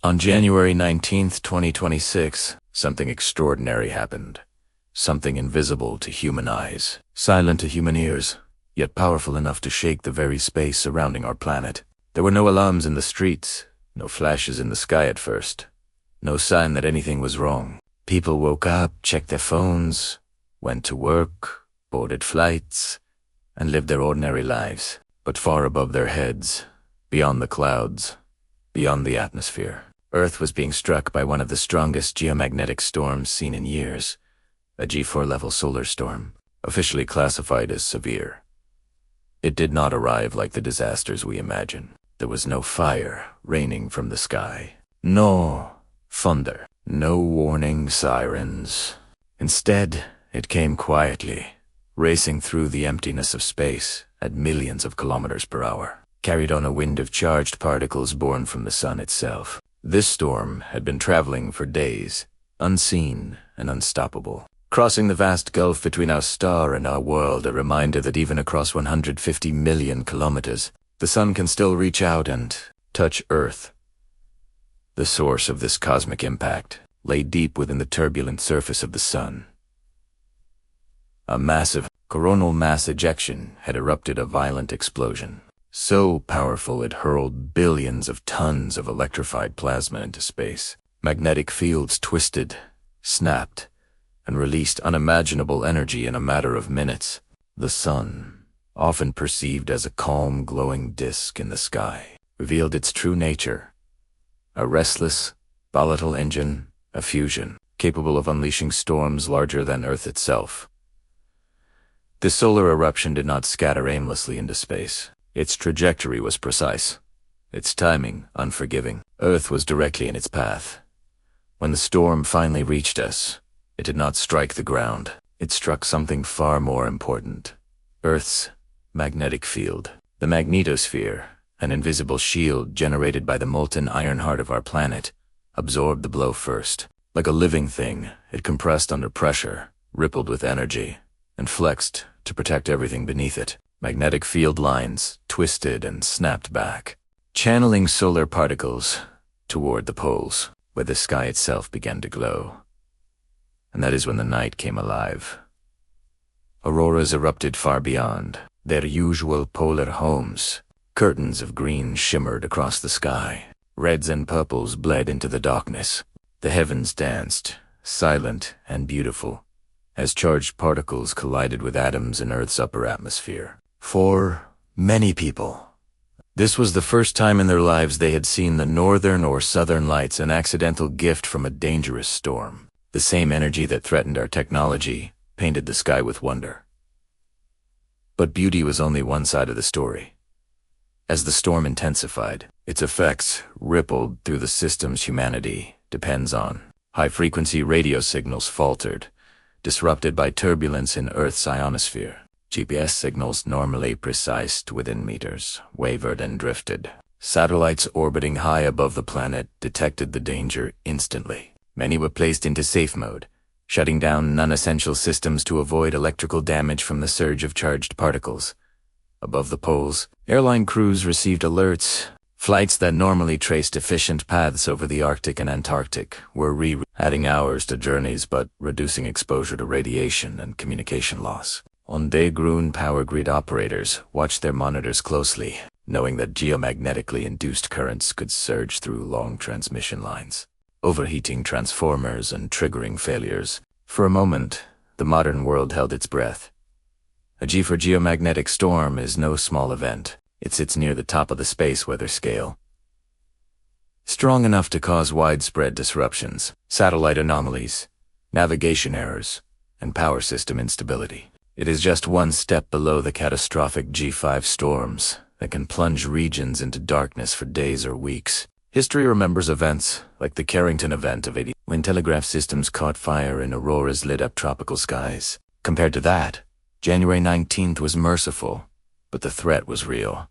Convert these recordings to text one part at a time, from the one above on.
On January 19th, 2026, something extraordinary happened. Something invisible to human eyes, silent to human ears, yet powerful enough to shake the very space surrounding our planet. There were no alarms in the streets, no flashes in the sky at first, no sign that anything was wrong. People woke up, checked their phones, went to work, boarded flights, and lived their ordinary lives. But far above their heads, beyond the clouds, beyond the atmosphere, Earth was being struck by one of the strongest geomagnetic storms seen in years, a G4 level solar storm, officially classified as severe. It did not arrive like the disasters we imagine. There was no fire raining from the sky, no thunder, no warning sirens. Instead, it came quietly, racing through the emptiness of space at millions of kilometers per hour, carried on a wind of charged particles born from the sun itself. This storm had been traveling for days, unseen and unstoppable, crossing the vast gulf between our star and our world, a reminder that even across 150 million kilometers, the sun can still reach out and touch Earth. The source of this cosmic impact lay deep within the turbulent surface of the sun. A massive coronal mass ejection had erupted, a violent explosion, so powerful it hurled billions of tons of electrified plasma into space. Magnetic fields twisted, snapped, and released unimaginable energy in a matter of minutes. The sun, often perceived as a calm, glowing disk in the sky, revealed its true nature: a restless, volatile engine, a fusion, capable of unleashing storms larger than Earth itself. This solar eruption did not scatter aimlessly into space. Its trajectory was precise, its timing unforgiving. Earth was directly in its path. When the storm finally reached us, it did not strike the ground. It struck something far more important: Earth's magnetic field. The magnetosphere, an invisible shield generated by the molten iron heart of our planet, absorbed the blow first. Like a living thing, it compressed under pressure, rippled with energy, and flexed to protect everything beneath it. Magnetic field lines twisted and snapped back, channeling solar particles toward the poles, where the sky itself began to glow. And that is when the night came alive. Auroras erupted far beyond their usual polar homes. Curtains of green shimmered across the sky. Reds and purples bled into the darkness. The heavens danced, silent and beautiful, as charged particles collided with atoms in Earth's upper atmosphere. For many people, this was the first time in their lives they had seen the northern or southern lights, an accidental gift from a dangerous storm. The same energy that threatened our technology painted the sky with wonder. But beauty was only one side of the story. As the storm intensified, its effects rippled through the systems humanity depends on. High-frequency radio signals faltered, disrupted by turbulence in Earth's ionosphere. GPS signals, normally precise to within meters, wavered and drifted. Satellites orbiting high above the planet detected the danger instantly. Many were placed into safe mode, shutting down non-essential systems to avoid electrical damage from the surge of charged particles. Above the poles, airline crews received alerts. Flights that normally traced efficient paths over the Arctic and Antarctic were adding hours to journeys but reducing exposure to radiation and communication loss. On-day-grown power grid operators watched their monitors closely, knowing that geomagnetically induced currents could surge through long transmission lines, overheating transformers and triggering failures. For a moment, the modern world held its breath. A G4 geomagnetic storm is no small event. It sits near the top of the space weather scale, strong enough to cause widespread disruptions, satellite anomalies, navigation errors, and power system instability. It is just one step below the catastrophic G5 storms that can plunge regions into darkness for days or weeks. History remembers events like the Carrington event of '80, when telegraph systems caught fire and auroras lit up tropical skies. Compared to that, January 19th was merciful, but the threat was real.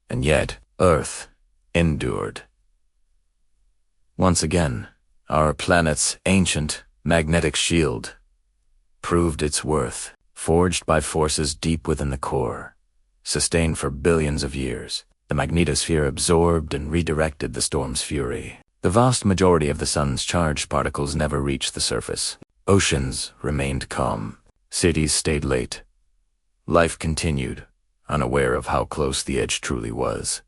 And yet, Earth endured. Once again, our planet's ancient magnetic shield proved its worth, forged by forces deep within the core, sustained for billions of years. The magnetosphere absorbed and redirected the storm's fury. The vast majority of the sun's charged particles never reached the surface. Oceans remained calm. Cities stayed late. Life continued, unaware of how close the edge truly was.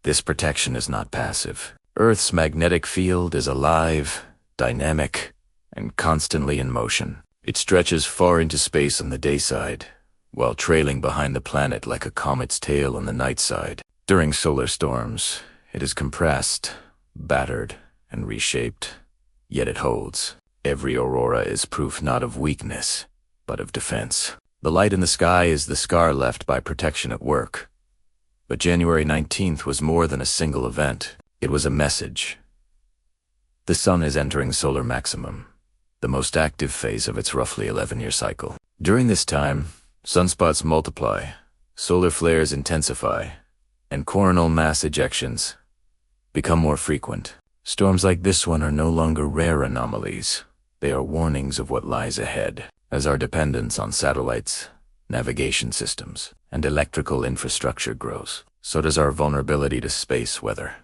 This protection is not passive. Earth's magnetic field is alive, dynamic, and constantly in motion. It stretches far into space on the day side, while trailing behind the planet like a comet's tail on the night side. During solar storms, it is compressed, battered, and reshaped, yet it holds. Every aurora is proof not of weakness, but of defense. The light in the sky is the scar left by protection at work. But January 19th was more than a single event. It was a message. The sun is entering solar maximum, the most active phase of its roughly 11-year cycle. During this time, sunspots multiply, solar flares intensify, and coronal mass ejections become more frequent. Storms like this one are no longer rare anomalies. They are warnings of what lies ahead. As our dependence on satellites, navigation systems, and electrical infrastructure grows, so does our vulnerability to space weather.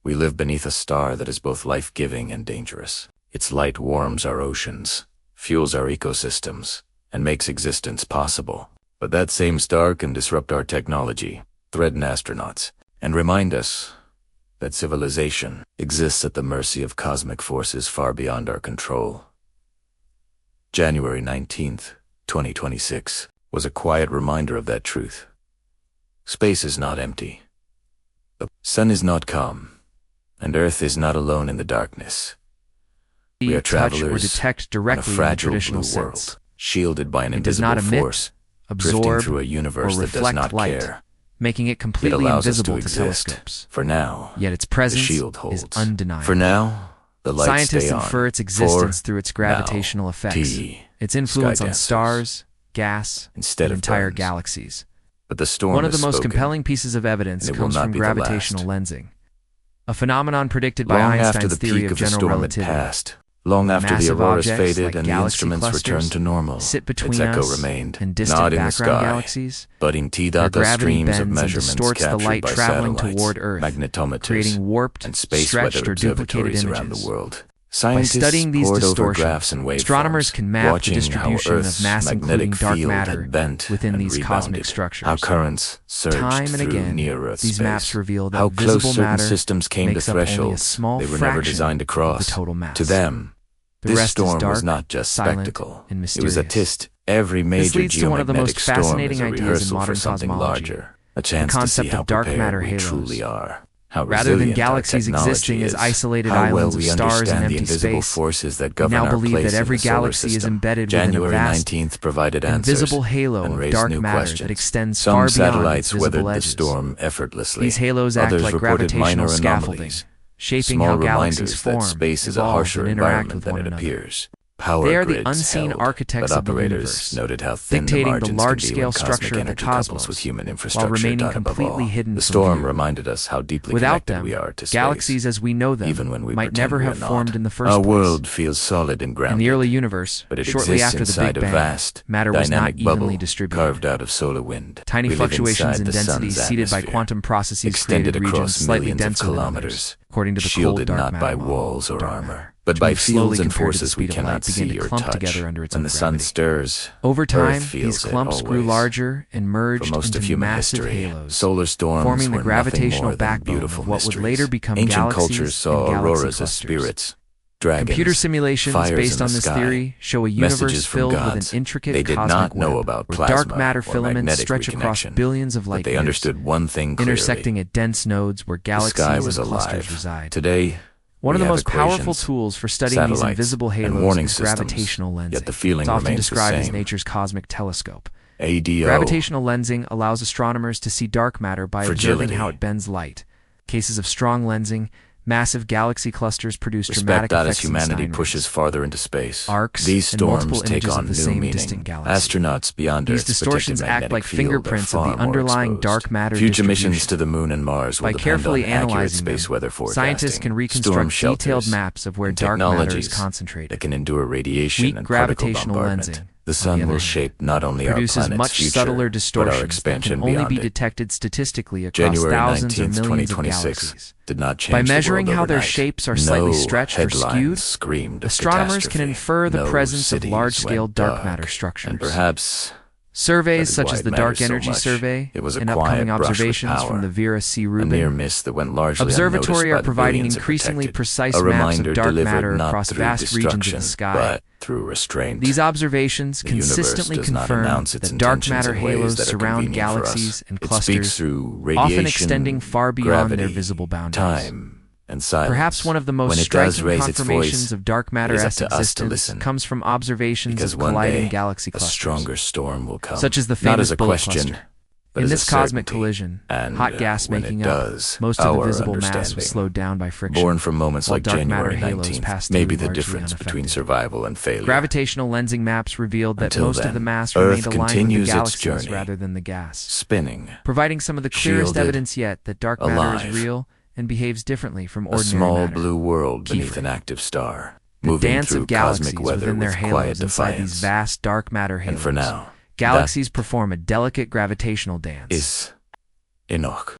We live beneath a star that is both life-giving and dangerous. Its light warms our oceans, fuels our ecosystems, and makes existence possible. But that same star can disrupt our technology, threaten astronauts, and remind us that civilization exists at the mercy of cosmic forces far beyond our control. January 19th, 2026, was a quiet reminder of that truth. Space is not empty. The sun is not calm, and Earth is not alone in the darkness. We are travelers or detect in a directly in the fragile traditional blue world, sense. shielded by an It does not invisible emit, force, drifting absorb, through a universe or that does reflect not light, care. making it It completely allows us invisible to to exist. telescopes. For now, Yet its the presence shield is holds. undeniable. For now, the lights Scientists stay on. infer its existence For through its now, gravitational effects, T, its influence sky on dancers, stars, gas, instead and of entire burns. galaxies. But the storm One of the is most spoken, compelling pieces of evidence and it will comes not from be the gravitational last. lensing, a phenomenon predicted by Long after Einstein's the theory peak of of the general storm had relativity. passed, long after the Massive auroras objects faded like and the galaxy instruments clusters returned to normal, sit between its echo us remained, and distant not in the background sky, galaxies. but in Their T-dot gravity streams of bends and measurements distorts the captured light by traveling satellites, toward Earth, magnetometers, creating warped, and space stretched, weather or duplicated observatories images. around the world. By Scientists studying these pored over distortions, graphs and waveforms, astronomers can map the watching distribution how of Earth's mass, magnetic including dark field matter, had bent within and these rebounded, cosmic structures. how currents surged Time and through again, near-Earth these space, maps reveal that how close visible certain matter systems came to makes up only a thresholds small they were never fraction designed to of cross. the total mass. To them, The this rest is storm dark, was not just silent, spectacle. and It was a mysterious. test. Every major leads to one of the most geomagnetic storm is fascinating a ideas in rehearsal modern for something cosmology, larger, a chance to see concept how of dark prepared matter we halos. truly are. How Rather than resilient our galaxies technology existing as is, isolated how well islands of we stars and understand the empty invisible space, forces that we govern now our believe place that every in the solar galaxy is system. embedded within a January vast, 19th provided answers invisible halo and of raised dark new matter questions. that extends Some far beyond its satellites visible weathered the edges. storm effortlessly. These halos act Others like reported gravitational minor scaffolding, anomalies, shaping small how galaxies reminders form, that space is a evolve, harsher and interact environment with than one it another. appears. Power They are the grids unseen held, architects but of the operators universe, noted how thin dictating the the margins can be large-scale when cosmic structure of the energy couples cosmos, with human while infrastructure. remaining Above completely all, hidden the from storm view. reminded us how deeply Without connected them, we are to space. galaxies as we know them Even when we might pretend never we have are formed not. in the first Our place. world feels solid and grounded. In the early universe, but it shortly exists after the inside Big a Bang, vast, matter was not dynamic evenly bubble distributed. carved out of solar wind. Tiny We live fluctuations inside in the density sun's seeded by atmosphere, quantum processes extended created across regions slightly millions of denser than kilometers, others, according to the shielded cold dark not by matter model walls or of dark armor, matter, but which by when slowly fields and compared to the forces we speed of light cannot began see to or clump touch. together under its When own the sun gravity. stirs, Over time, Earth feels these it clumps grew always. larger and For merged most of into human massive history, halos, solar storms forming the were gravitational nothing more than backbone beautiful of what would mysteries. later become Ancient galaxies cultures saw and galaxy auroras as clusters. spirits, dragons, Computer simulations fires based in on the this sky, theory show a messages universe from filled gods. with an intricate They did cosmic not know web, about where plasma dark matter or filaments magnetic stretch across reconnection, billions of light but they years, understood one thing clearly. intersecting at dense nodes where The galaxies sky was and clusters alive. reside. Today, One of we the have most powerful equations, tools for studying these satellites, invisible and halos warning is systems, gravitational lensing. yet the feeling It's often remains the described as same. nature's cosmic telescope. ADO, Gravitational lensing allows astronomers to see dark matter by Fragility. observing how it bends light. Cases of strong lensing, massive galaxy clusters produce respect dramatic that as effects in humanity sine pushes waves, farther into space. arcs, These and multiple storms take images on of the new same meaning. distant galaxy. Astronauts beyond These Earth's distortions predicted act like magnetic field are fingerprints of far the more underlying exposed. dark matter Future missions distribution. to the moon and Mars will By depend carefully on accurate analyzing space them, weather forecasting, scientists can storm reconstruct shelters, detailed maps of where and dark matter is technologies concentrated. that can endure radiation Weak and particle gravitational bombardment. lensing, The on sun the other will hand, shape not only our produces planet's much future, subtler but our distortions that expansion can only beyond be it. detected statistically across January thousands or 19th, millions of 2026 galaxies. did not change By the measuring world how their overnight. shapes are slightly No stretched or headlines skewed, screamed of astronomers can catastrophe. infer the No presence of cities large-scale went dark matter structures. And perhaps Surveys that is such why as it the Dark matters so Energy much. Survey It was a and quiet upcoming brush with observations from power, the Vera C. a Rubin near miss that went largely Observatory unnoticed by are the providing billions it increasingly protected. precise A maps reminder of dark delivered matter not across through vast regions of the destruction, sky. but through restraint. These observations The universe consistently does not confirm announce its that dark intentions matter in ways halos that are surround convenient for us. galaxies and It speaks clusters, through radiation, often extending far beyond their gravity, visible boundaries. time, and silence. Perhaps one of the most When it does striking raise its confirmations voice, of dark it matter's is up to us to existence listen. comes from observations Because of one colliding day, galaxy a clusters, stronger storm will come. such as the not famous as a bullet question, cluster. but In as this a cosmic certainty. collision, And hot gas when making it up, does, most of the our visible mass understanding, was slowed down by friction. born from moments while like dark January matter halos 19th, passed may through be the largely difference between unaffected. survival and failure. Gravitational lensing maps revealed that Until most then, of the mass Earth remained aligned with the continues its galaxies journey, rather than the gas, spinning, providing some of the clearest shielded, evidence yet that dark matter alive. is real and behaves differently from a ordinary small matter. blue world beneath Kiefer. an active star, The moving dance through of galaxies cosmic weather within their with quiet halos inside defiance. these vast dark matter halos. And for now, Galaxies perform a delicate gravitational dance. is Enoch.